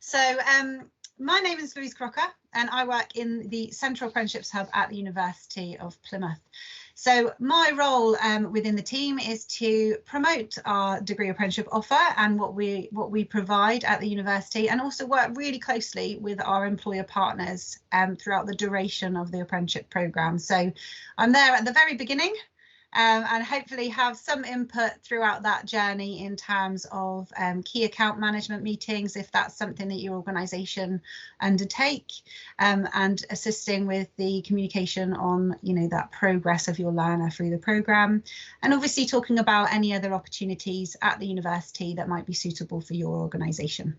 So my name is Louise Crocker and I work in the Central Apprenticeships Hub at the University of Plymouth. So my role within the team is to promote our degree apprenticeship offer and what we provide at the university, and also work really closely with our employer partners throughout the duration of the apprenticeship programme. So I'm there at the very beginning and hopefully have some input throughout that journey in terms of key account management meetings, if that's something that your organisation undertake, and assisting with the communication on, that progress of your learner through the programme, and obviously talking about any other opportunities at the university that might be suitable for your organisation.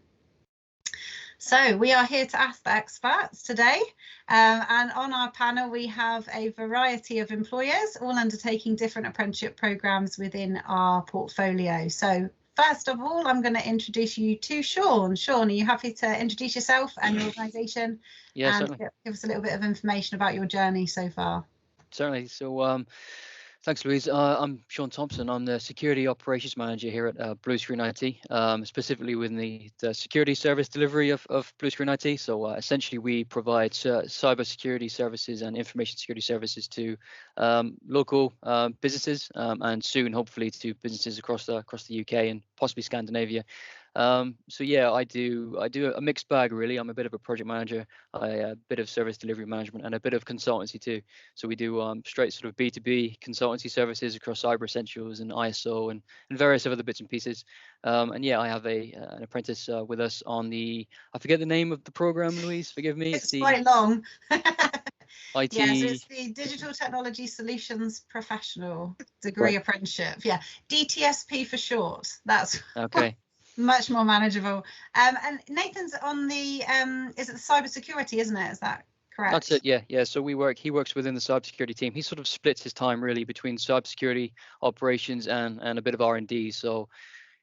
So we are here to ask the experts today, and on our panel we have a variety of employers all undertaking different apprenticeship programmes within our portfolio. So first of all, I'm going to introduce you to Shaun. Shaun, are you happy to introduce yourself and your organisation? Yeah, and certainly. give us a little bit of information about your journey so far? Certainly. So thanks, Louise. I'm Shaun Thompson. I'm the Security Operations Manager here at Bluescreen IT, specifically within the security service delivery of Bluescreen IT. So essentially, we provide cyber security services and information security services to local businesses, and soon, hopefully, to businesses across the UK and possibly Scandinavia. So yeah, I do a mixed bag really. I'm a bit of a project manager, a bit of service delivery management, and a bit of consultancy too. So we do straight sort of B2B consultancy services across Cyber Essentials and ISO and various other bits and pieces. And yeah, I have an apprentice with us on the, I forget the name of the program, Louise, forgive me. It's quite long. IT. Yeah, so it's the Digital Technology Solutions Professional Degree Apprenticeship. Yeah, DTSP for short. That's okay. Much more manageable. And Nathan's on the is it the cybersecurity, isn't it? Is that correct? That's it. Yeah. So he works within the cybersecurity team. He sort of splits his time really between cybersecurity operations and a bit of R&D. So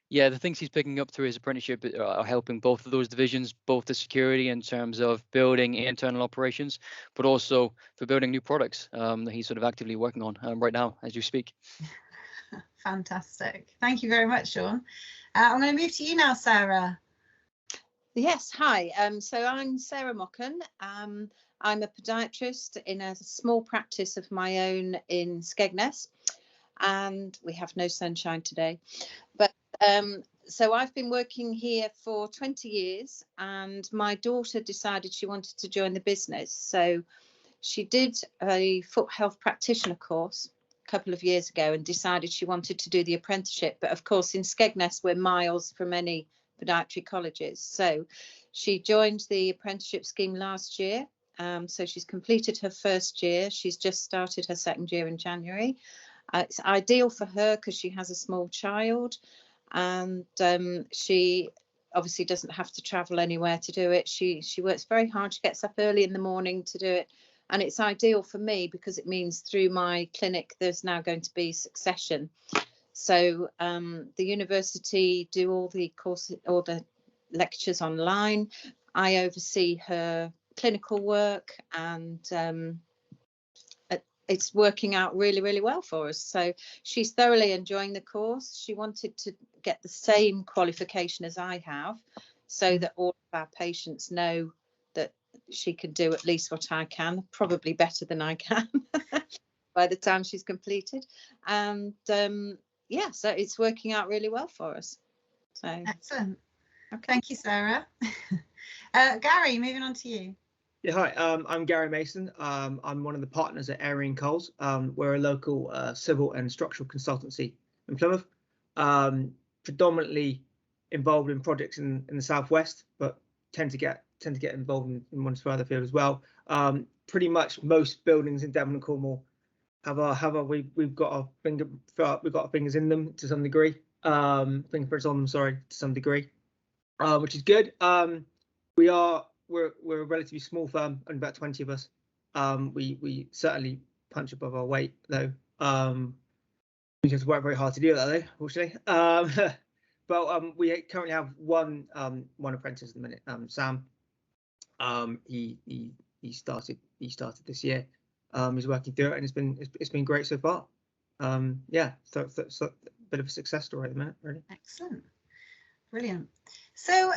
yeah, the things he's picking up through his apprenticeship are helping both of those divisions, both the security in terms of building internal operations, but also for building new products that he's sort of actively working on right now as you speak. Fantastic. Thank you very much, Shaun. I'm going to move to you now, Sarah. Yes, hi. So I'm Sarah Mochan. I'm a podiatrist in a small practice of my own in Skegness, and we have no sunshine today. But so I've been working here for 20 years, and my daughter decided she wanted to join the business. So she did a foot health practitioner course a couple of years ago and decided she wanted to do the apprenticeship. But of course, in Skegness, we're miles from any podiatry colleges. So she joined the apprenticeship scheme last year. So she's completed her first year. She's just started her second year in January. It's ideal for her because she has a small child, and she obviously doesn't have to travel anywhere to do it. She works very hard. She gets up early in the morning to do it. And it's ideal for me because it means through my clinic, there's now going to be succession. So the university do all the courses, all the lectures online. I oversee her clinical work, and it's working out really, really well for us. So she's thoroughly enjoying the course. She wanted to get the same qualification as I have, so that all of our patients know that she can do at least what I can, probably better than I can by the time she's completed. And yeah, so it's working out really well for us. So excellent. Okay. Thank you, Sarah. Garry, moving on to you. Yeah, hi, I'm Garry Mason. I'm one of the partners at Airey Coles. We're a local civil and structural consultancy in Plymouth, predominantly involved in projects in the southwest, but tend to get involved in ones further afield as well. Pretty much most buildings in Devon and Cornwall we've got our fingers in them to some degree. Fingerprints on them, sorry, to some degree, which is good. We're a relatively small firm, only about 20 of us. We certainly punch above our weight though. We have to work very hard to do that though, unfortunately. But we currently have one apprentice at the minute, Sam. He started this year. He's working through it, and it's been great so far. Yeah, so a bit of a success story at the minute, really. Excellent, brilliant. So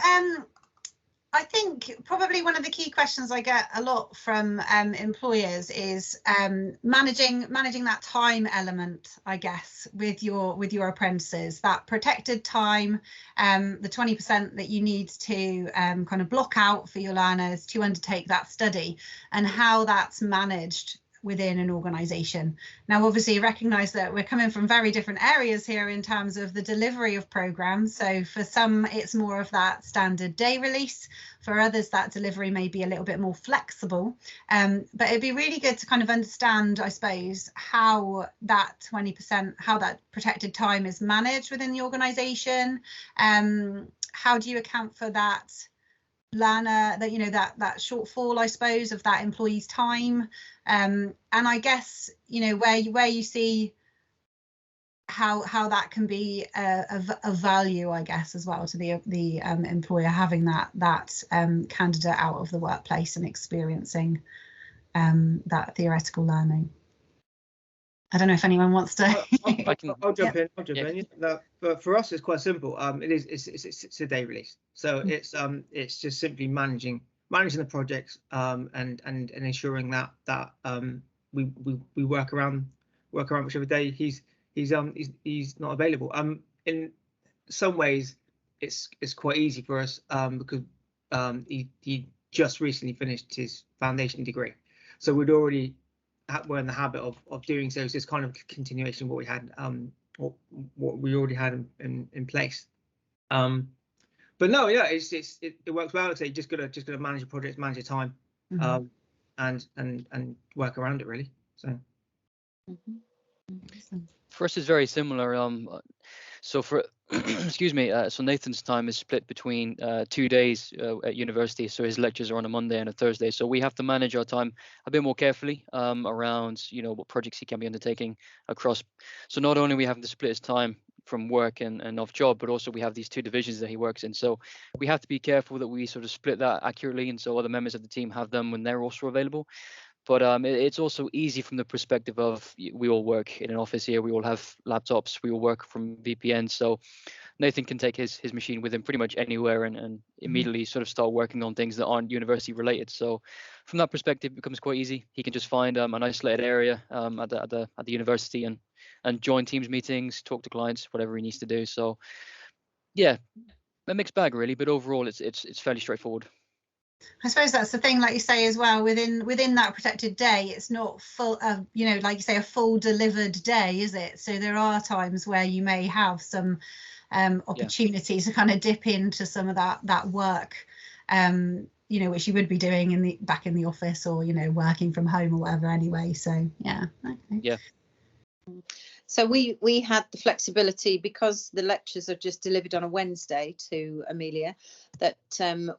I think probably one of the key questions I get a lot from employers is managing that time element, I guess, with your apprentices, that protected time, the 20% that you need to kind of block out for your learners to undertake that study, and how that's managed within an organisation. Now, obviously, recognise that we're coming from very different areas here in terms of the delivery of programmes. So for some, it's more of that standard day release. For others, that delivery may be a little bit more flexible. But it'd be really good to kind of understand, I suppose, how that 20%, how that protected time is managed within the organisation. How do you account for that learner, that, you know, that shortfall, I suppose, of that employee's time, and I guess, you know, where you see how that can be a value, I guess, as well to the employer, having that candidate out of the workplace and experiencing that theoretical learning. I don't know if anyone wants to. I'll jump in. But for us, it's quite simple. It's a day release, so it's just simply managing the projects, and ensuring that we work around whichever day he's not available. In some ways, it's quite easy for us, because he just recently finished his foundation degree, so we're in the habit of doing so. So it's kind of a continuation of what we had, what we already had in place. But no, yeah, it works well. I'd say just gotta manage your projects, manage your time, and work around it, really. So for us, it's very similar. So for excuse me, so Nathan's time is split between 2 days at university. So his lectures are on a Monday and a Thursday. So we have to manage our time a bit more carefully around, you know, what projects he can be undertaking across. So not only we have to split his time from work and off job, but also we have these two divisions that he works in. So we have to be careful that we sort of split that accurately, and so other members of the team have them when they're also available. But it's also easy from the perspective of, we all work in an office here, we all have laptops, we all work from VPN. So Nathan can take his machine with him pretty much anywhere and immediately sort of start working on things that aren't university related. So from that perspective, it becomes quite easy. He can just find an isolated area at the university and join Teams meetings, talk to clients, whatever he needs to do. So yeah, a mixed bag really, but overall it's fairly straightforward. I suppose that's the thing, like you say as well, within that protected day, it's not full, you know, like you say, a full delivered day, is it? So there are times where you may have some opportunities to kind of dip into some of that work, you know, which you would be doing back in the office, or, you know, working from home or whatever anyway. So yeah. Okay. Yeah. So we had the flexibility, because the lectures are just delivered on a Wednesday to Amelia, that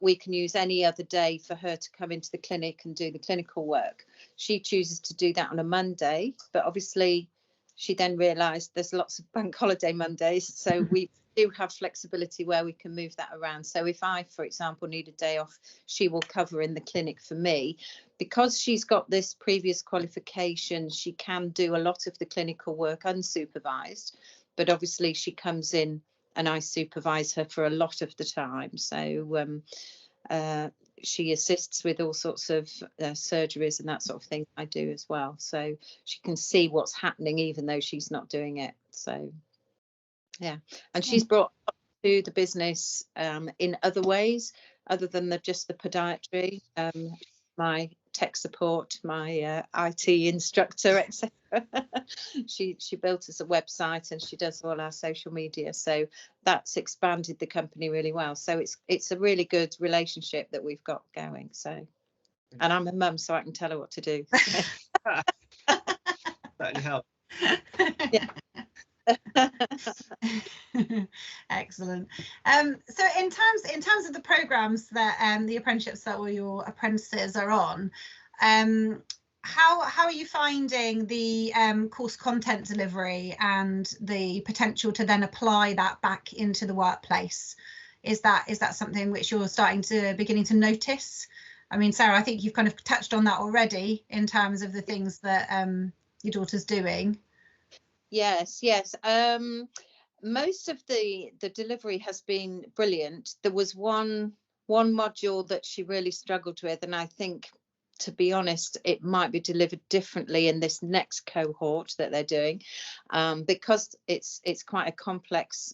we can use any other day for her to come into the clinic and do the clinical work. She chooses to do that on a Monday, but obviously she then realised there's lots of bank holiday Mondays, so we do have flexibility where we can move that around. So if I, for example, need a day off, she will cover in the clinic for me. Because she's got this previous qualification, she can do a lot of the clinical work unsupervised, but obviously she comes in and I supervise her for a lot of the time. So she assists with all sorts of surgeries and that sort of thing I do as well. So she can see what's happening even though she's not doing it. So yeah, and she's brought to the business in other ways other than just the podiatry. My tech support, my IT instructor, etc. She built us a website and she does all our social media. So that's expanded the company really well. So it's a really good relationship that we've got going. So, and I'm a mum, so I can tell her what to do. That'll help. Yeah. Excellent. So in terms of the programs that the apprenticeships that all your apprentices are on, how are you finding the course content delivery and the potential to then apply that back into the workplace? Is that something which you're beginning to notice? I mean, Sarah, I think you've kind of touched on that already in terms of the things that your daughter's doing. Yes. Most of the delivery has been brilliant. There was one one module that she really struggled with, and I think, to be honest, it might be delivered differently in this next cohort that they're doing, because it's quite a complex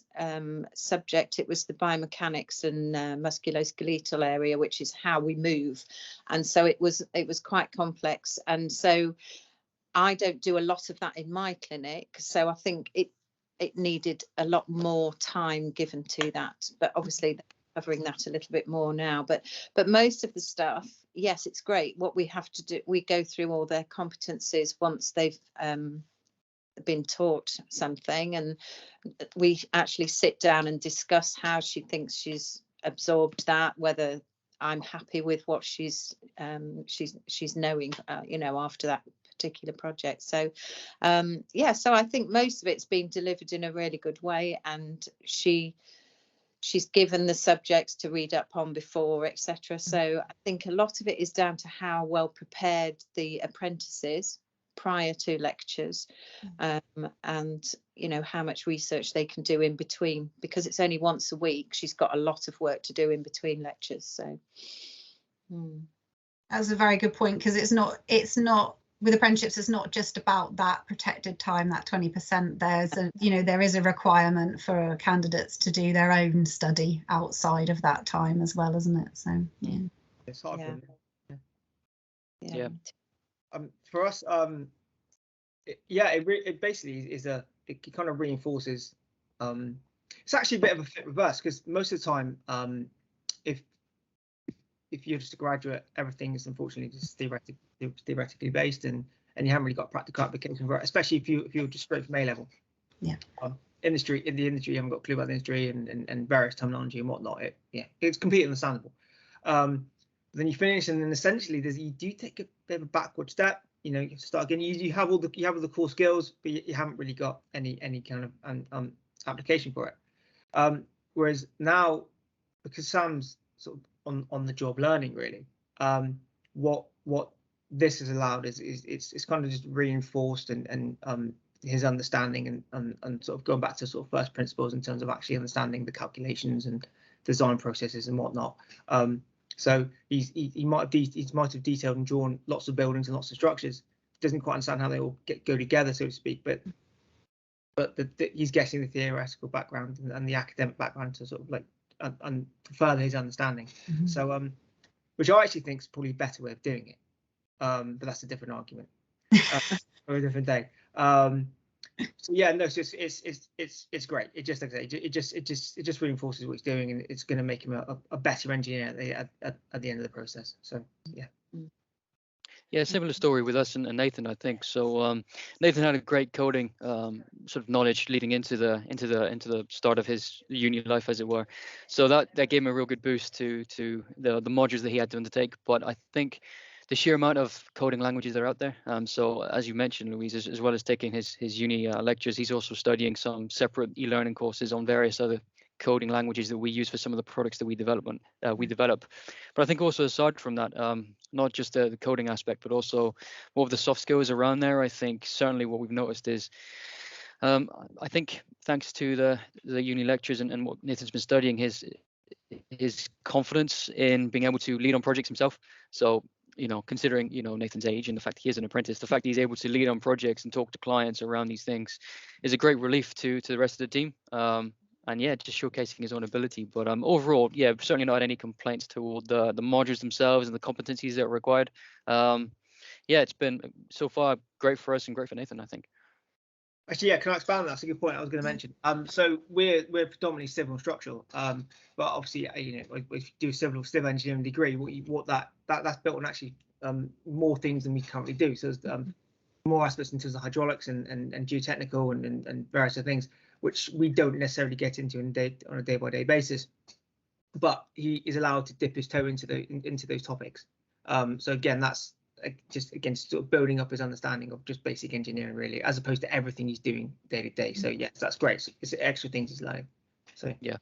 subject. It was the biomechanics and musculoskeletal area, which is how we move, and so it was quite complex. And so I don't do a lot of that in my clinic, so I think it needed a lot more time given to that. But obviously they're covering that a little bit more now. But most of the stuff, yes, it's great. What we have to do, we go through all their competencies once they've been taught something, and we actually sit down and discuss how she thinks she's absorbed that, whether I'm happy with what she's knowing, after that particular project. So so I think most of it's been delivered in a really good way, and she's given the subjects to read up on before, etc. So I think a lot of it is down to how well prepared the apprentices prior to lectures, and how much research they can do in between, because it's only once a week. She's got a lot of work to do in between lectures. So that's a very good point, because it's not with apprenticeships, it's not just about that protected time, that 20%. There is a requirement for candidates to do their own study outside of that time as well, isn't it? So it's hard for them. Yeah. For us, it basically is it kind of reinforces. It's actually a bit of a flip reverse, because most of the time, if you're just a graduate, everything is unfortunately just theoretically based, and you haven't really got practical application for it, especially if you're just straight from A level. Yeah. In the industry, you haven't got a clue about the industry and various terminology and whatnot. It's completely understandable. Then you finish, and then essentially you do take a bit of a backward step. You have to start again. You have all the core skills, but you haven't really got any kind of application for it. Whereas now, because Sam's sort of on the job learning, really, what this has allowed is it's kind of just reinforced and his understanding and sort of going back to sort of first principles in terms of actually understanding the calculations and design processes and whatnot. So he might have detailed and drawn lots of buildings and lots of structures. Doesn't quite understand how they all go together, so to speak. But he's getting the theoretical background and the academic background to sort of like and further his understanding. Mm-hmm. So which I actually think is probably a better way of doing it. But that's a different argument for a different day. So it's great. It just, like I say, it just reinforces what he's doing, and it's going to make him a better engineer at the end of the process. So Yeah, similar story with us and Nathan, I think. So Nathan had a great coding sort of knowledge leading into the start of his uni life, as it were. So that gave him a real good boost to the modules that he had to undertake. But I think the sheer amount of coding languages that are out there. So as you mentioned, Louise, as well as taking his uni lectures, he's also studying some separate e-learning courses on various other coding languages that we use for some of the products that we develop. But I think also aside from that, not just the coding aspect, but also more of the soft skills around there. I think certainly what we've noticed is, I think thanks to the uni lectures and what Nathan's been studying, his confidence in being able to lead on projects himself. So, considering, Nathan's age and the fact he is an apprentice, the fact that he's able to lead on projects and talk to clients around these things is a great relief to the rest of the team. And just showcasing his own ability. But overall, certainly not had any complaints toward the modules themselves and the competencies that are required. It's been so far great for us and great for Nathan, I think. Actually, can I expand on that? That's a good point I was going to mention. So we're predominantly civil and structural, but obviously, if you do a civil engineering degree, that's built on actually more things than we currently do. So there's more aspects in terms of hydraulics and geotechnical and various other things, which we don't necessarily get into on a day-by-day basis, but he is allowed to dip his toe into those topics. So again, that's just sort of building up his understanding of just basic engineering, really, as opposed to everything he's doing day to day. So yes, that's great. So it's extra things he's learning. So yeah.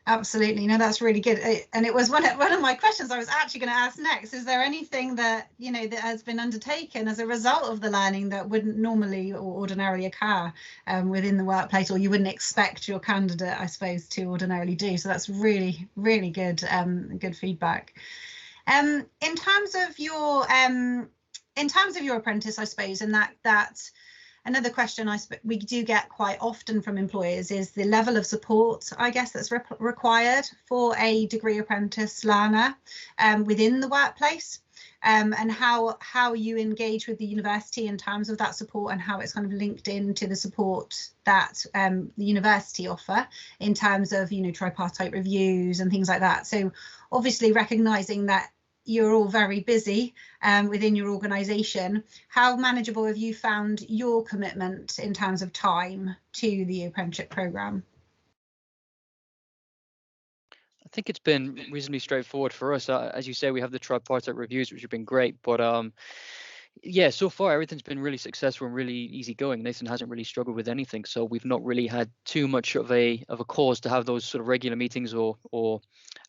Absolutely. No, that's really good. And it was one of my questions I was actually going to ask next. Is there anything that, you know, that has been undertaken as a result of the learning that wouldn't normally or ordinarily occur within the workplace, or you wouldn't expect your candidate, I suppose, to ordinarily do? So that's really, really good, good feedback. In terms of your apprentice, I suppose, and that another question we do get quite often from employers is the level of support, I guess, that's required for a degree apprentice learner within the workplace, and how you engage with the university in terms of that support, and how it's kind of linked into the support that the university offer in terms of, you know, tripartite reviews and things like that. So obviously recognising that you're all very busy within your organisation, how manageable have you found your commitment in terms of time to the apprenticeship programme? I think it's been reasonably straightforward for us. As you say, we have the tripartite reviews, which have been great, but yeah, so far everything's been really successful and really easygoing. Nathan hasn't really struggled with anything, so we've not really had too much of a cause to have those sort of regular meetings or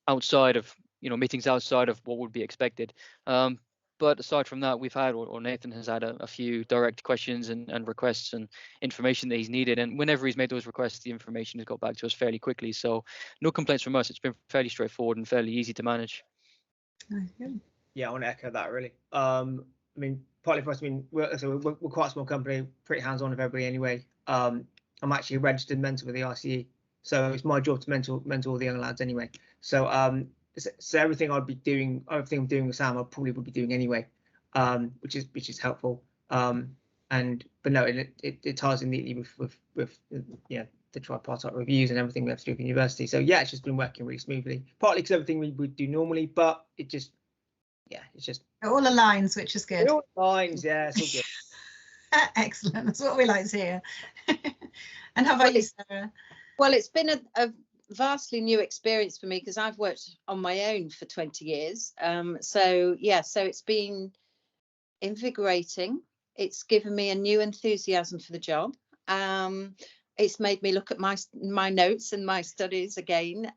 outside of, you know, meetings outside of what would be expected. But aside from that, we've had, or Nathan has had a few direct questions and requests and information that he's needed. And whenever he's made those requests, the information has got back to us fairly quickly. So no complaints from us. It's been fairly straightforward and fairly easy to manage. Yeah, I want to echo that really. I mean, partly for us, I mean, we're quite a small company, pretty hands-on with everybody anyway. I'm actually a registered mentor with the RCE, so it's my job to mentor the young lads anyway. So so everything I'm doing with Sam, I probably would be doing anyway, which is helpful. But no, it ties in neatly with yeah, the tripartite reviews and everything we have to do with the university. So yeah, it's just been working really smoothly. Partly because everything we would do normally, but it just, yeah, it's just it all aligns, which is good. It all aligns, yeah, it's all good. Excellent. That's what we like to hear. And how about you, Sarah? Well, it's been a vastly new experience for me because I've worked on my own for 20 years. So it's been invigorating. It's given me a new enthusiasm for the job. It's made me look at my notes and my studies again.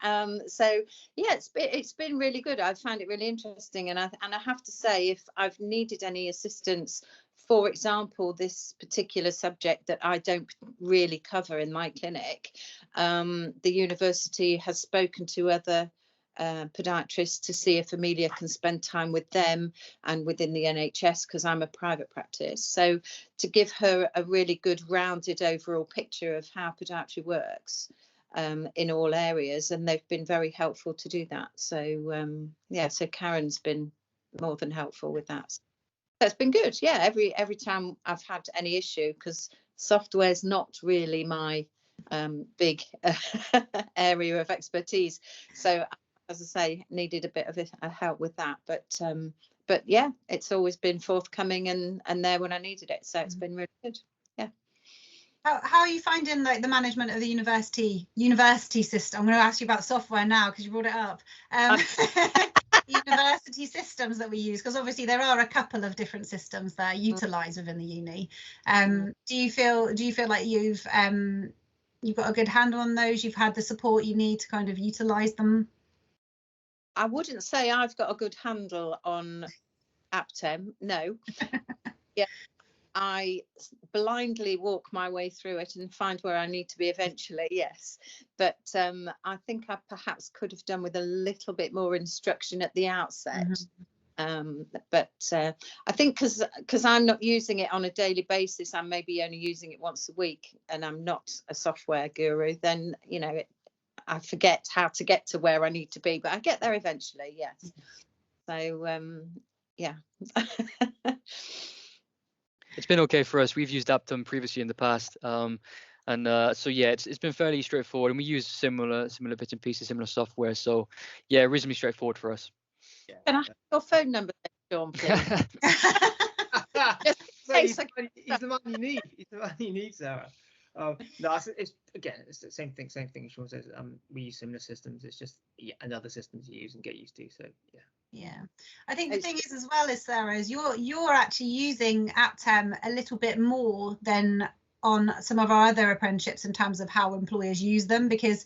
So yeah, it's been really good. I've found it really interesting, and I have to say, if I've needed any assistance, for example, this particular subject that I don't really cover in my clinic, the university has spoken to other podiatrists to see if Amelia can spend time with them and within the NHS, because I'm a private practice. So to give her a really good rounded overall picture of how podiatry works in all areas, and they've been very helpful to do that. So yeah, so Karen's been more than helpful with that. So it's been good. Yeah, every time I've had any issue, because software's not really my big area of expertise. So as I say, needed a bit of a help with that, but yeah, it's always been forthcoming and there when I needed it. So it's been really good. Yeah. How are you finding like the management of the university system? I'm going to ask you about software now because you brought it up. University systems that we use, because obviously there are a couple of different systems that are utilised within the uni. Do you feel like you've got a good handle on those? You've had the support you need to kind of utilise them? I wouldn't say I've got a good handle on Aptem, no. Yeah, I blindly walk my way through it and find where I need to be eventually, yes. But I think I perhaps could have done with a little bit more instruction at the outset. But I think because I'm not using it on a daily basis, I'm maybe only using it once a week, and I'm not a software guru, then, you know, I forget how to get to where I need to be, but I get there eventually, yes. So yeah. It's been okay for us. We've used Aptum previously in the past, so yeah, it's been fairly straightforward, and we use similar bits and pieces, similar software. So yeah, reasonably straightforward for us. Yeah. Can I have your phone number, Shaun, please? He's the man you need. He's the man you need, Sarah. No, it's the same thing. Shaun says. We use similar systems. It's just another system to use and get used to. So yeah. Yeah, I think the thing is as well, is Sarah, is you're actually using Aptem a little bit more than on some of our other apprenticeships in terms of how employers use them, because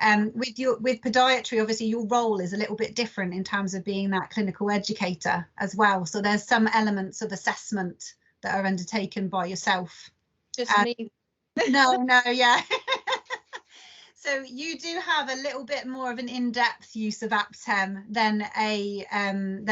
With podiatry, obviously your role is a little bit different in terms of being that clinical educator as well. So there's some elements of assessment that are undertaken by yourself. Just me. No, yeah. So you do have a little bit more of an in-depth use of AppTem than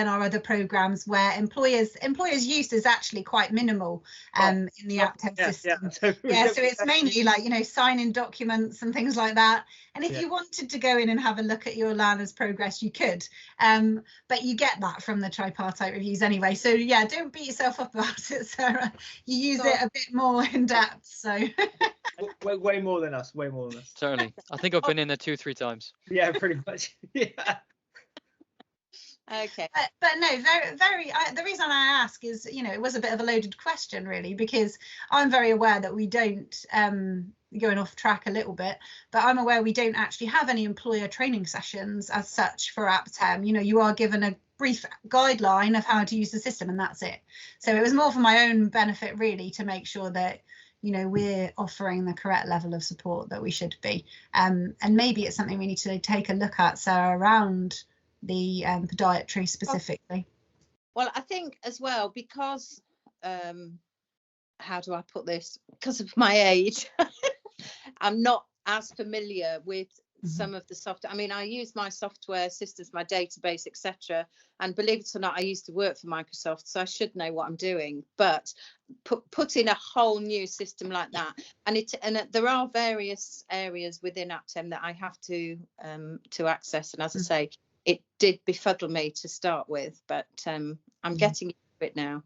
our other programs, where employers use is actually quite minimal in the AppTem system. So it's mainly like, you know, signing documents and things like that. And if you wanted to go in and have a look at your learner's progress, you could, but you get that from the tripartite reviews anyway. So yeah, don't beat yourself up about it, Sarah. You use it a bit more in depth. So way more than us. Certainly. I think I've been in there 2-3 times. Yeah, pretty much. Yeah. Okay. But no, very. The reason I ask is, you know, it was a bit of a loaded question, really, because I'm very aware that we don't, going off track a little bit, but I'm aware we don't actually have any employer training sessions as such for AppTem. You know, you are given a brief guideline of how to use the system, and that's it. So it was more for my own benefit, really, to make sure that, you know, we're offering the correct level of support that we should be. And maybe it's something we need to take a look at, Sarah, around the podiatry specifically. Well, I think as well, because how do I put this? Because of my age, I'm not as familiar with some of the software. I mean, I use my software systems, my database, etc. And believe it or not, I used to work for Microsoft, so I should know what I'm doing. But put in a whole new system like that, and there are various areas within AppTem that I have to access. And as I say, it did befuddle me to start with, but I'm getting used to it now.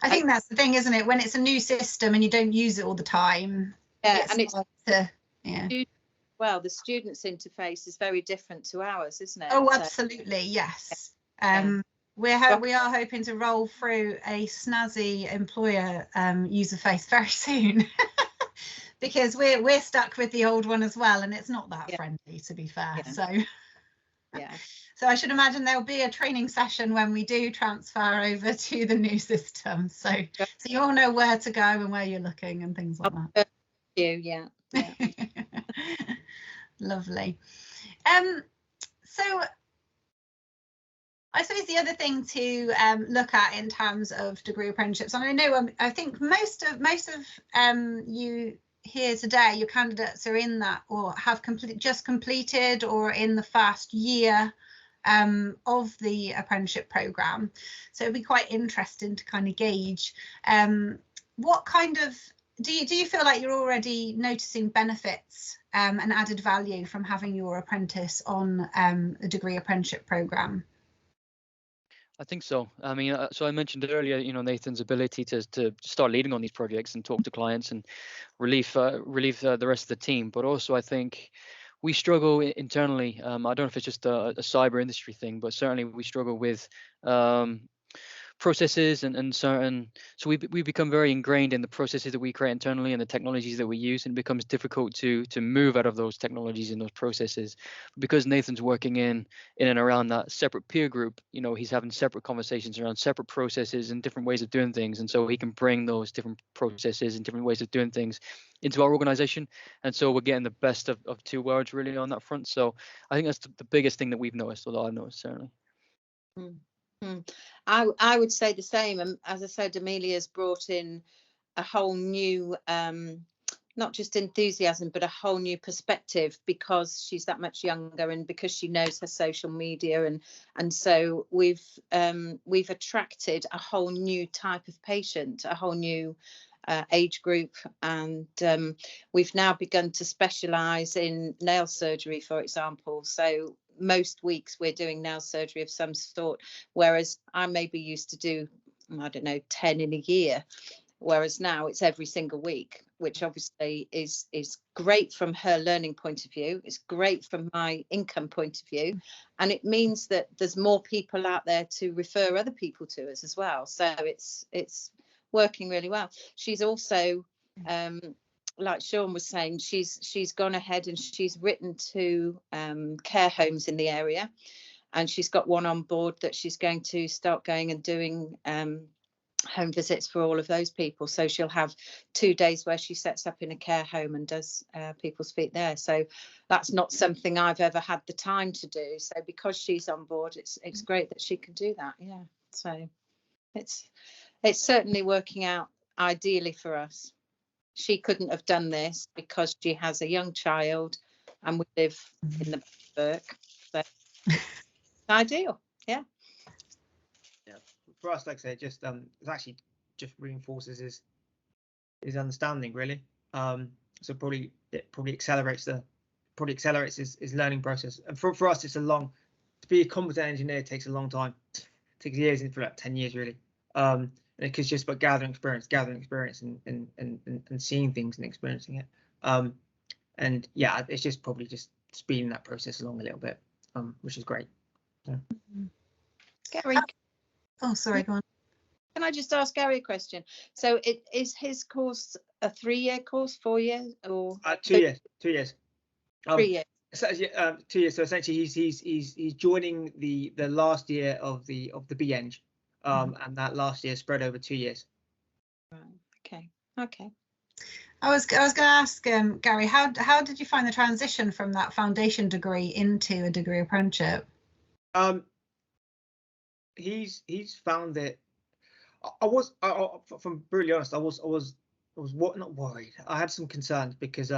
I think that's the thing, isn't it? When it's a new system and you don't use it all the time. Well, the student's interface is very different to ours, isn't it? Oh, absolutely, yes. We are hoping to roll through a snazzy employer user face very soon, because we're stuck with the old one as well, and it's not that friendly, to be fair. So I should imagine there'll be a training session when we do transfer over to the new system, so you all know where to go and where you're looking and things like that. Yeah. Lovely. So I suppose the other thing to look at in terms of degree apprenticeships, and I know I think most of you here today, your candidates are in that, or have just completed, or in the first year of the apprenticeship programme. So it'd be quite interesting to kind of gauge what kind of do you feel like you're already noticing benefits and added value from having your apprentice on a degree apprenticeship programme? I think so. I mean, so I mentioned earlier, you know, Nathan's ability to start leading on these projects and talk to clients and relieve the rest of the team. But also, I think we struggle internally. I don't know if it's just a cyber industry thing, but certainly we struggle with processes and certain. So we become very ingrained in the processes that we create internally and the technologies that we use, and it becomes difficult to move out of those technologies and those processes. Because Nathan's working in and around that separate peer group, you know, he's having separate conversations around separate processes and different ways of doing things, and so he can bring those different processes and different ways of doing things into our organization, and so we're getting the best of two worlds really on that front. So I think that's the biggest thing that we've noticed, or that I've noticed certainly. I would say the same. As I said, Amelia's brought in a whole new, not just enthusiasm, but a whole new perspective, because she's that much younger and because she knows her social media, and so we've attracted a whole new type of patient, a whole new age group, and we've now begun to specialise in nail surgery, for example. So most weeks we're doing nail surgery of some sort, whereas I maybe used to do, I don't know, 10 in a year, whereas now it's every single week, which obviously is great from her learning point of view. It's great from my income point of view, and it means that there's more people out there to refer other people to us as well. So it's working really well. She's also like Shaun was saying, she's gone ahead and she's written to care homes in the area, and she's got one on board that she's going to start going and doing home visits for all of those people. So she'll have 2 days where she sets up in a care home and does people's feet there. So that's not something I've ever had the time to do. So because she's on board, it's great that she can do that. Yeah. So it's certainly working out ideally for us. She couldn't have done this because she has a young child and we live in the Burke. So ideal. Yeah. For us, like I say, just it actually just reinforces his understanding, really. So it probably accelerates his learning process. And for us, it's to be a competent engineer takes a long time. It takes years, for like 10 years really. And it's just about gathering experience and seeing things and experiencing it. And yeah, it's just probably just speeding that process along a little bit, which is great. So. Garry. Oh, sorry, go on. Can I just ask Garry a question? So is his course a 3-year course, 4 years, or 2 years? 2 years. 3 years. So, 2 years. So essentially, he's joining the last year of the BEng, and that last year spread over 2 years. Right. Okay. I was going to ask Garry, how did you find the transition from that foundation degree into a degree apprenticeship? He's found it. From brutally honest, I was not worried. I had some concerns because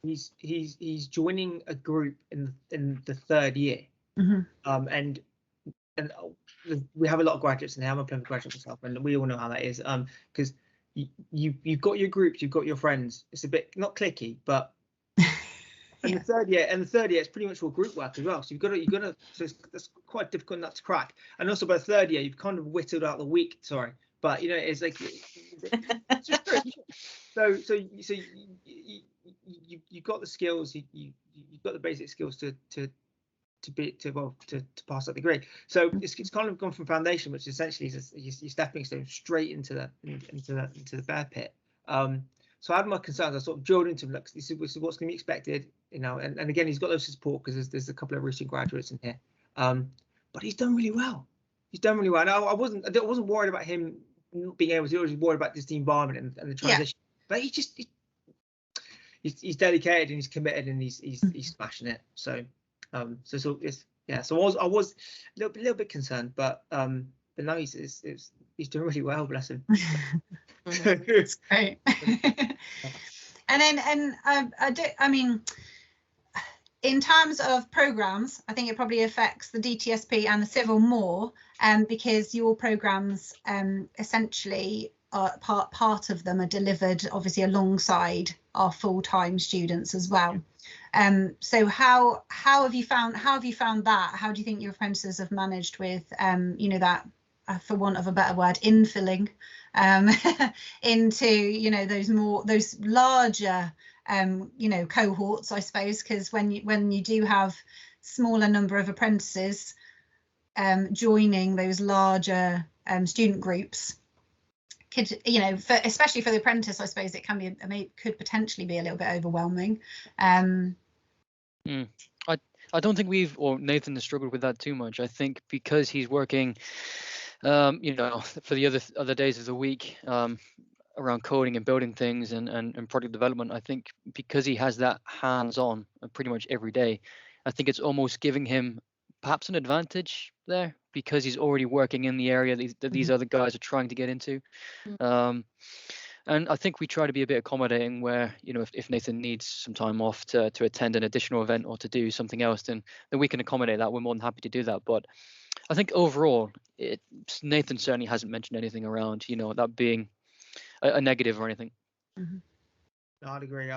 he's joining a group in the 3rd year, and we have a lot of graduates in here. I'm a Plymouth graduate myself, and we all know how that is. Because you've got your groups, you've got your friends. It's a bit not cliquey, but. And the third year, it's pretty much all group work as well. So you've got to. So that's quite a difficult nut to crack. And also by the 3rd year, you've kind of whittled out the week. Sorry, but it's like it's just true. So you've got the skills. You've got the basic skills to pass that degree. So it's kind of gone from foundation, which essentially is your stepping stone straight into the bear pit. So I had my concerns. I sort of drilled into him. Look, this is what's going to be expected, And again, he's got loads of support because there's a couple of recent graduates in here. But he's done really well. And I wasn't worried about him not being able to. I was worried about just the environment and the transition. Yeah. But he's dedicated and he's committed and he's smashing it. So I was a little bit concerned, but now he's doing really well. Bless him. It's great. I mean, in terms of programs, I think it probably affects the DTSP and the civil more, because your programs essentially are part of them are delivered obviously alongside our full-time students as well. So how have you found that? How do you think your apprentices have managed with that, for want of a better word, infilling into those larger cohorts, I suppose, because when you do have smaller number of apprentices joining those larger student groups, especially for the apprentice, I suppose it could potentially be a little bit overwhelming. I don't think Nathan has struggled with that too much. I think because he's working for the other days of the week around coding and building things and product development, I think because he has that hands-on pretty much every day, I think it's almost giving him perhaps an advantage there because he's already working in the area that these other guys are trying to get into. And I think we try to be a bit accommodating where, if Nathan needs some time off to attend an additional event or to do something else, then we can accommodate that. We're more than happy to do that. But I think overall, Nathan certainly hasn't mentioned anything around, that being a negative or anything. No, I'd agree.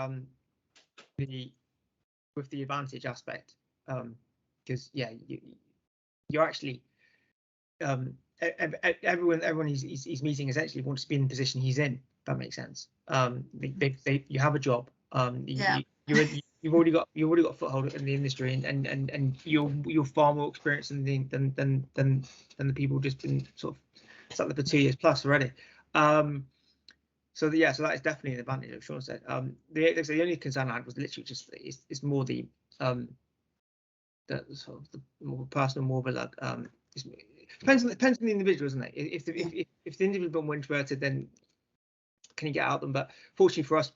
With the advantage aspect, because you're actually everyone he's meeting essentially wants to be in the position he's in. If that makes sense. You have a job. You've already got a foothold in the industry, and you're far more experienced than the people just been sort of sat there for 2 years plus already. So that is definitely an advantage, as Shaun said. The only concern I had was literally just it's more the sort of the more personal, more of a depends on the individual, isn't it? If the individual more introverted, then can you get out them? But fortunately for us,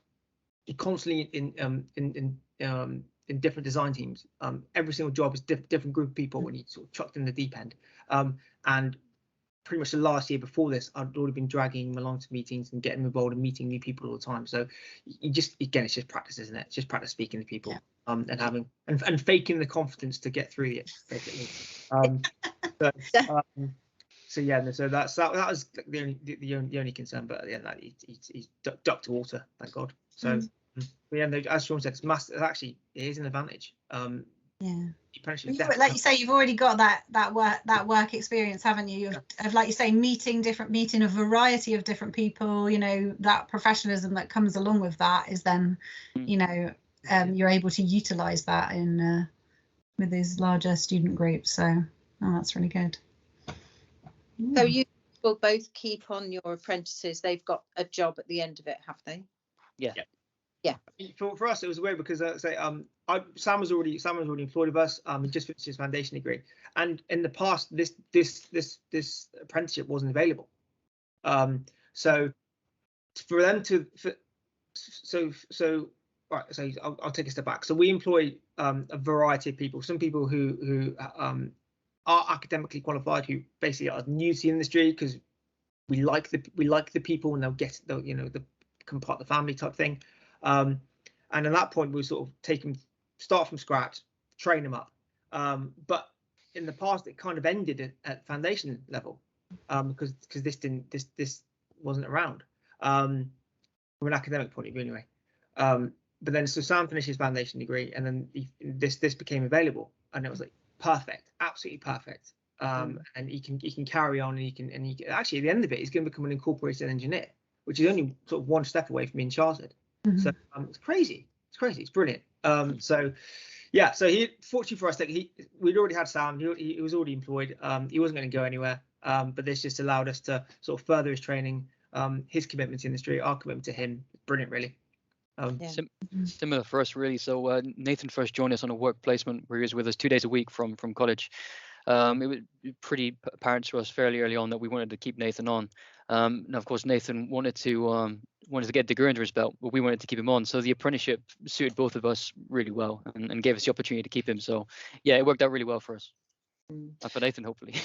you're constantly in different design teams. Every single job is different group of people when you sort of chucked in the deep end. And pretty much the last year before this, I'd already been dragging him along to meetings and getting involved and meeting new people all the time. So you just, again, it's just practice, isn't it? It's just practice speaking to people, and having and faking the confidence to get through it, basically. So yeah, so that was the only concern. But yeah, that he's ducked to water, thank God. So but yeah, as Shaun said, it's massive. Actually, it is an advantage. Like you say, you've already got that work experience, haven't you? Of, like you say, meeting a variety of different people. You know, that professionalism that comes along with that is then, you know, you're able to utilize that in with these larger student groups. So that's really good. So you will both keep on your apprentices. They've got a job at the end of it, have they? Yeah. For us, it was weird because Sam was already employed with us. He just finished his foundation degree, and in the past, this apprenticeship wasn't available. So for them to, right. So I'll take a step back. So we employ a variety of people. Some people who are academically qualified, who basically are new to the industry because we like the people, and they'll get the become part of the family type thing. And at that point, we sort of start from scratch, train them up. But in the past, it kind of ended at foundation level because this wasn't around from an academic point of view, anyway. But then so Sam finished his foundation degree, and then this became available, and it was like perfect, absolutely perfect. And he can carry on, and he can actually at the end of it, he's going to become an incorporated engineer, which is only sort of one step away from being chartered. So it's crazy. It's brilliant. So yeah, so fortunately for us, that we'd already had Sam. He was already employed. He wasn't going to go anywhere. But this just allowed us to sort of further his training, his commitment to the industry, our commitment to him. Brilliant, really. Similar for us, really. So Nathan first joined us on a work placement where he was with us 2 days a week from college. It was pretty apparent to us fairly early on that we wanted to keep Nathan on. And of course, Nathan wanted to get a degree under his belt, but we wanted to keep him on. So the apprenticeship suited both of us really well, and gave us the opportunity to keep him. So yeah, it worked out really well for us, and for Nathan, hopefully.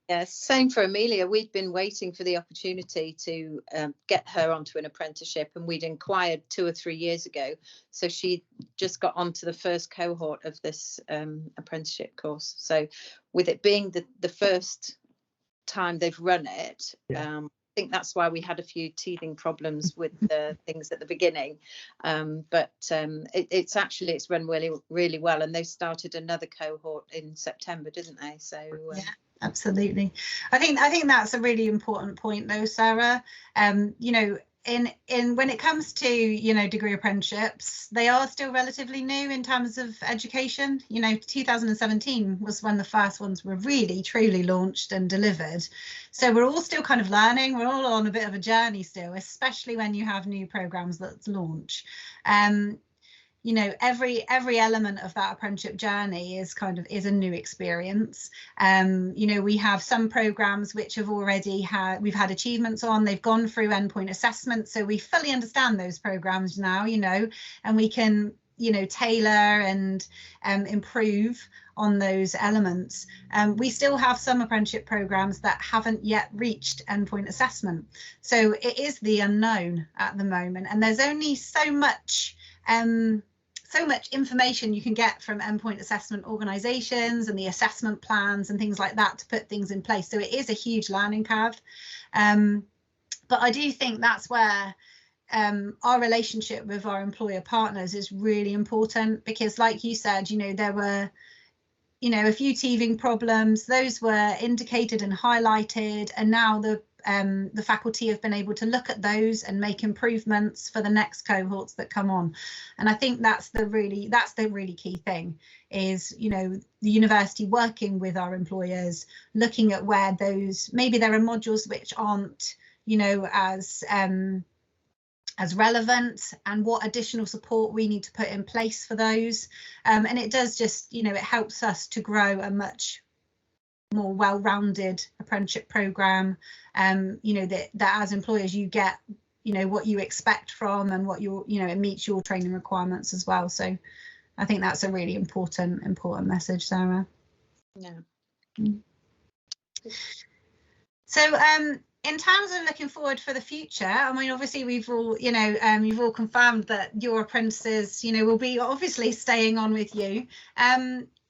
Yeah, same for Amelia. We'd been waiting for the opportunity to get her onto an apprenticeship, and we'd inquired 2 or 3 years ago. So she just got onto the first cohort of this apprenticeship course. So with it being the first time they've run it, I think that's why we had a few teething problems with the things at the beginning. But it's run really, really well, and they started another cohort in September, didn't they? So yeah. Absolutely. I think that's a really important point though, Sarah. You know, in when it comes to, you know, degree apprenticeships, they are still relatively new in terms of education. You know, 2017 was when the first ones were really truly launched and delivered. So we're all still kind of learning. We're all on a bit of a journey still, especially when you have new programs that launch. You know, every element of that apprenticeship journey is a new experience. You know, we have some programs which have already we've had achievements on, they've gone through endpoint assessment, so we fully understand those programs now, you know, and we can, you know, tailor and improve on those elements. We still have some apprenticeship programs that haven't yet reached endpoint assessment, so it is the unknown at the moment, and there's only so much information you can get from endpoint assessment organisations and the assessment plans and things like that to put things in place. So it is a huge learning curve. But I do think that's where our relationship with our employer partners is really important, because like you said, you know, there were, you know, a few teething problems. Those were indicated and highlighted, and now the faculty have been able to look at those and make improvements for the next cohorts that come on. And I think that's the really key thing, is, you know, the university working with our employers, looking at where those, maybe there are modules which aren't, you know, as relevant, and what additional support we need to put in place for those. And it does just, you know, it helps us to grow a much more well-rounded apprenticeship program, you know, that as employers you get, you know, what you expect from, and what your, you know, it meets your training requirements as well. So I think that's a really important message, Sarah. Yeah. So in terms of looking forward for the future, I mean, obviously we've all, you know, you've all confirmed that your apprentices, you know, will be obviously staying on with you.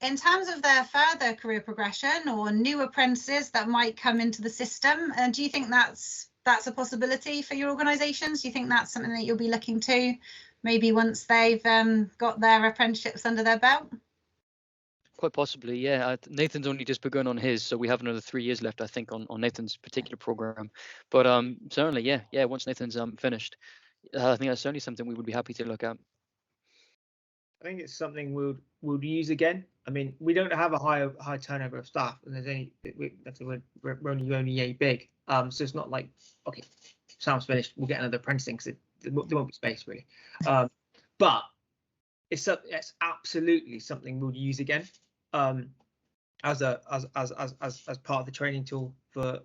In terms of their further career progression or new apprentices that might come into the system, do you think that's a possibility for your organisations? Do you think that's something that you'll be looking to, maybe once they've got their apprenticeships under their belt? Quite possibly, yeah. Nathan's only just begun on his, so we have another 3 years left, I think, on Nathan's particular program. But certainly, yeah. Once Nathan's finished, I think that's certainly something we would be happy to look at. I think it's something we'll use again. I mean, we don't have a high turnover of staff, and we're only a big. So it's not like, okay, Sam's finished, we'll get another apprentice in, because there won't be space really. But it's absolutely something we'll use again. As part of the training tool for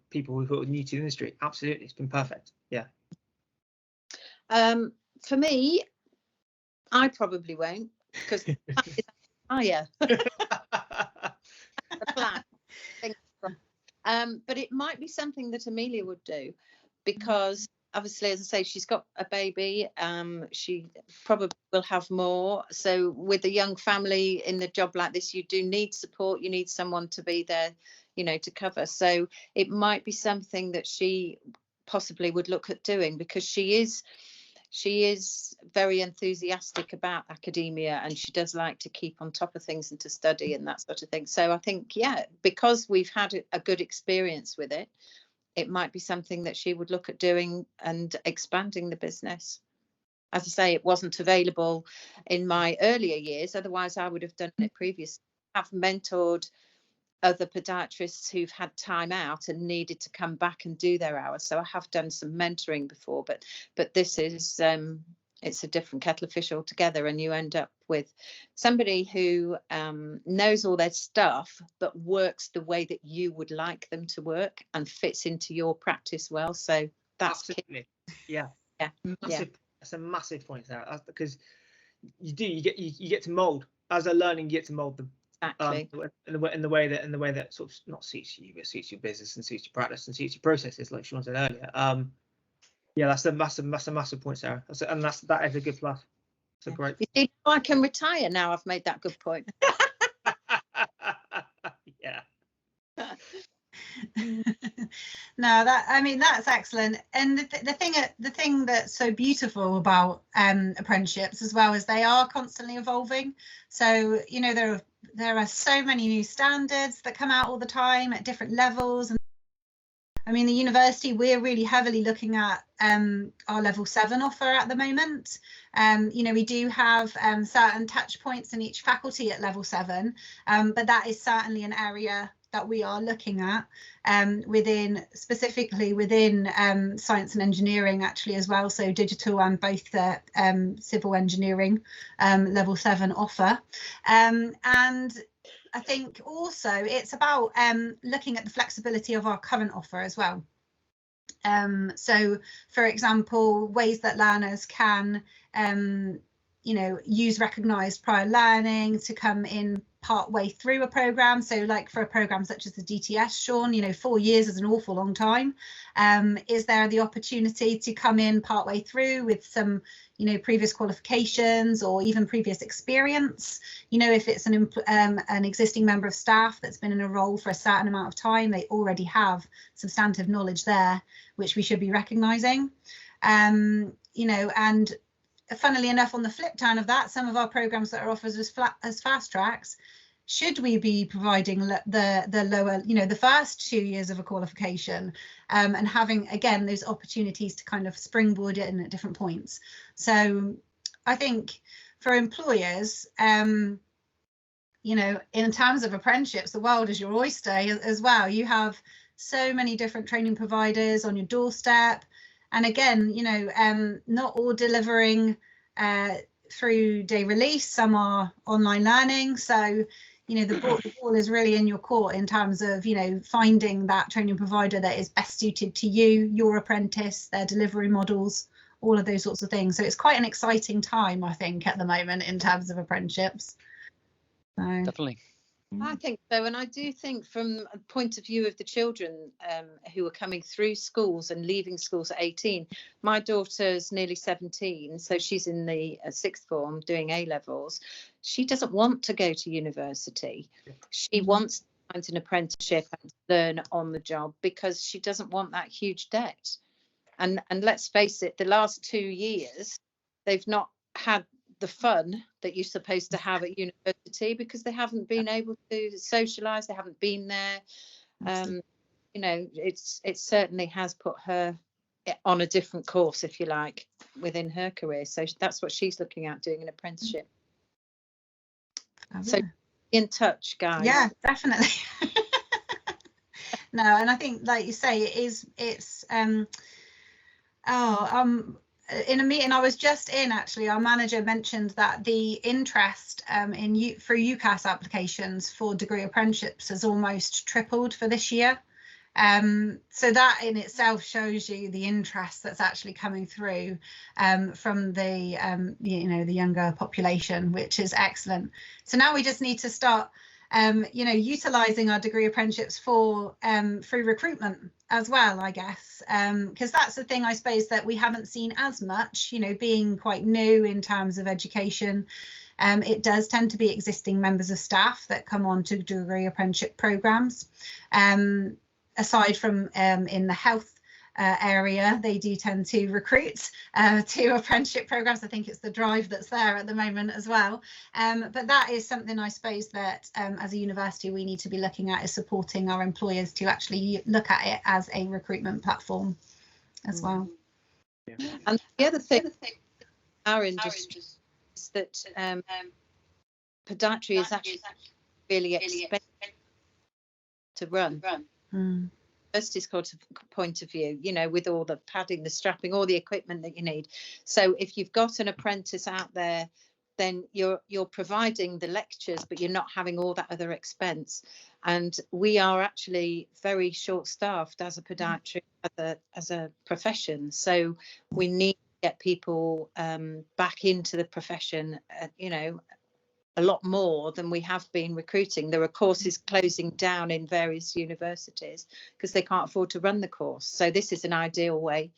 people who are new to the industry. Absolutely, it's been perfect. Yeah. For me, I probably won't, because higher. But it might be something that Amelia would do, because obviously, as I say, she's got a baby. She probably will have more. So with a young family in a job like this, you do need support. You need someone to be there, you know, to cover. So it might be something that she possibly would look at doing, because she is very enthusiastic about academia, and she does like to keep on top of things and to study and that sort of thing. So I think, yeah, because we've had a good experience with it, it might be something that she would look at doing and expanding the business. As I say, it wasn't available in my earlier years, otherwise I would have done it previously. I've mentored other podiatrists who've had time out and needed to come back and do their hours. So I have done some mentoring before, but this is it's a different kettle of fish altogether, and you end up with somebody who knows all their stuff but works the way that you would like them to work and fits into your practice well. So that's absolutely key. Yeah. Yeah. That's a massive point there, because you get to mold as they're learning. You get to mold them. Exactly. In the way that sort of not suits you, but suits your business and suits your practice and suits your processes, like Shaun said earlier. Yeah, that's a massive point, Sarah. That is a good plus. It's a great. You see, I can retire now. I've made that good point. Yeah. No, that's excellent. And the thing that's so beautiful about apprenticeships as well is they are constantly evolving. So, you know, there are so many new standards that come out all the time at different levels. And I mean, the university, we're really heavily looking at our level 7 offer at the moment. You know, we do have certain touch points in each faculty at level 7, but that is certainly an area that we are looking at specifically within science and engineering, actually, as well. So digital and both the civil engineering level 7 offer. And I think also it's about looking at the flexibility of our current offer as well. So, for example, ways that learners can, you know, use recognised prior learning to come in part way through a programme. So like for a programme such as the DTS, Shaun, you know, 4 years is an awful long time. Is there the opportunity to come in part way through with some, you know, previous qualifications or even previous experience? You know, if it's an existing member of staff that's been in a role for a certain amount of time, they already have substantive knowledge there, which we should be recognising. You know, and funnily enough, on the flip turn of that, some of our programs that are offered as fast tracks, should we be providing the lower, you know, the first 2 years of a qualification, and having, again, those opportunities to kind of springboard it in at different points. So I think for employers, you know, in terms of apprenticeships, the world is your oyster as well. You have so many different training providers on your doorstep. And again, you know, not all delivering through day release, some are online learning. So, you know, the ball is really in your court in terms of, you know, finding that training provider that is best suited to you, your apprentice, their delivery models, all of those sorts of things. So it's quite an exciting time, I think, at the moment in terms of apprenticeships. So, Definitely. I think so, and I do think from a point of view of the children who are coming through schools and leaving schools at 18. My daughter's nearly 17, so she's in the sixth form doing A-levels. She doesn't want to go to university. She wants to find an apprenticeship and learn on the job because she doesn't want that huge debt. And let's face it, the last 2 years, they've not had the fun that you're supposed to have at university because they haven't been able to socialize, they haven't been there. You know, it certainly has put her on a different course, if you like, within her career. So that's what she's looking at, doing an apprenticeship. So in touch, guys. Yeah, definitely. No, and I think, like you say, it's in a meeting I was just in, actually, our manager mentioned that the interest through UCAS applications for degree apprenticeships has almost tripled for this year. So that in itself shows you the interest that's actually coming through from the you know, the younger population, which is excellent. So now we just need to start you know, utilising our degree apprenticeships for through recruitment as well, I guess, because that's the thing, I suppose, that we haven't seen as much, you know, being quite new in terms of education. It does tend to be existing members of staff that come on to degree apprenticeship programmes. Aside from in the health area, they do tend to recruit to apprenticeship programs. I think it's the drive that's there at the moment as well. But that is something, I suppose, that as a university we need to be looking at, is supporting our employers to actually look at it as a recruitment platform as well. Yeah. And the other thing, our industry, is that podiatry is actually really expensive to run. University's point of view, you know, with all the padding, the strapping, all the equipment that you need. So if you've got an apprentice out there, then you're providing the lectures, but you're not having all that other expense. And we are actually very short-staffed as a podiatry, as a profession. So we need to get people back into the profession, you know, a lot more than we have been recruiting. There are courses closing down in various universities because they can't afford to run the course. So this is an ideal way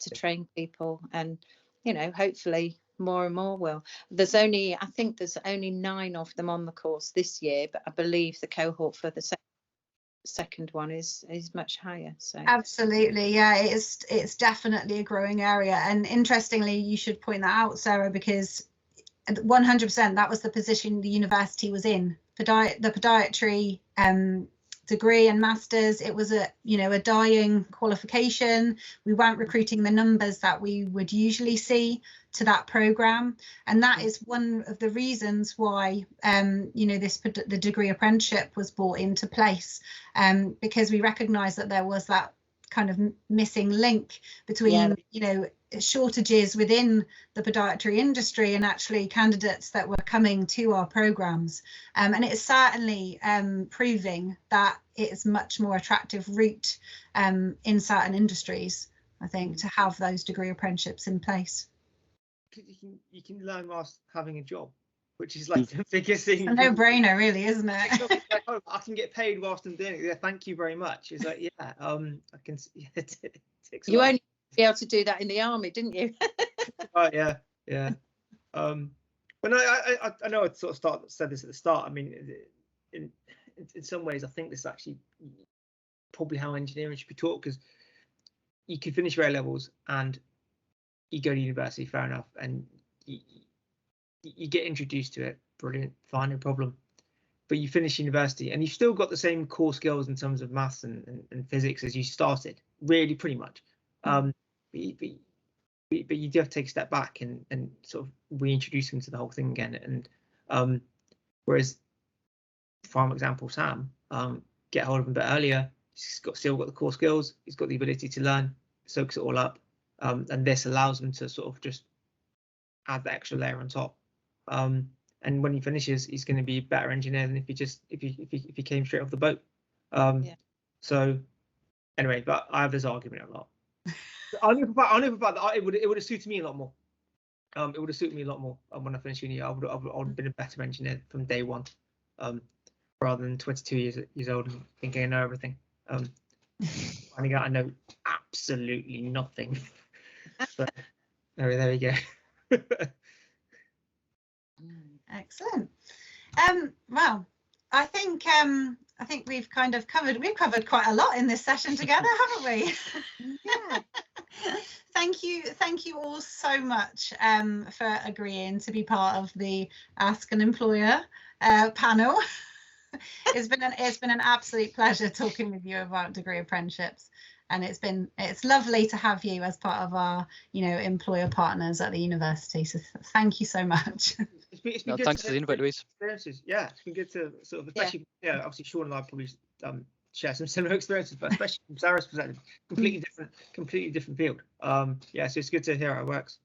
to train people, and, you know, hopefully more and more will. I think there's only 9 of them on the course this year, but I believe the cohort for the second one is much higher. So absolutely, yeah, it's definitely a growing area. And interestingly, you should point that out, Sarah, because 100% that was the position the university was in. The podiatry degree and masters, it was a dying qualification. We weren't recruiting the numbers that we would usually see to that program, and that is one of the reasons why the degree apprenticeship was brought into place, because we recognized that there was that kind of missing link between shortages within the podiatry industry and actually candidates that were coming to our programs, and it is certainly proving that it is much more attractive route in certain industries, I think, to have those degree apprenticeships in place. You can learn whilst having a job, which is like the biggest thing. It's a no-brainer, really, isn't it? I can get paid whilst I'm doing it. Yeah, thank you very much. It's like, yeah, I can. Yeah, it you only be able to do that in the army, didn't you? Right, yeah. But I know I sort of said this at the start. I mean, in some ways, I think this is actually probably how engineering should be taught, because you can finish your A levels and you go to university, fair enough, and you get introduced to it, brilliant, fine, no problem. But you finish university and you've still got the same core skills in terms of maths and physics as you started, really, pretty much. But you do have to take a step back and sort of reintroduce them to the whole thing again. And whereas, for example, Sam, get hold of him a bit earlier, he's still got the core skills, he's got the ability to learn, soaks it all up, and this allows them to sort of just add the extra layer on top. And and when he finishes, he's going to be a better engineer than if he came straight off the boat. So anyway, but I have this argument a lot. I knew about that. It would have suited me a lot more. It would have suited me a lot more when I finished uni. I would have been a better engineer from day one, rather than 22 years old and thinking I know everything. Finding out I know absolutely nothing. So there we go. Excellent. Well, I think we've kind of covered quite a lot in this session together, haven't we? Yeah. Thank you all so much for agreeing to be part of the Ask an Employer panel. It's been an absolute pleasure talking with you about degree apprenticeships, and it's lovely to have you as part of our employer partners at the university. So thank you so much. It's been good thanks for the invite, Louise. Experiences. Yeah, it's been good to sort of, especially obviously Shaun and I probably share some similar experiences, but especially from Sarah's perspective, completely different field. So it's good to hear how it works.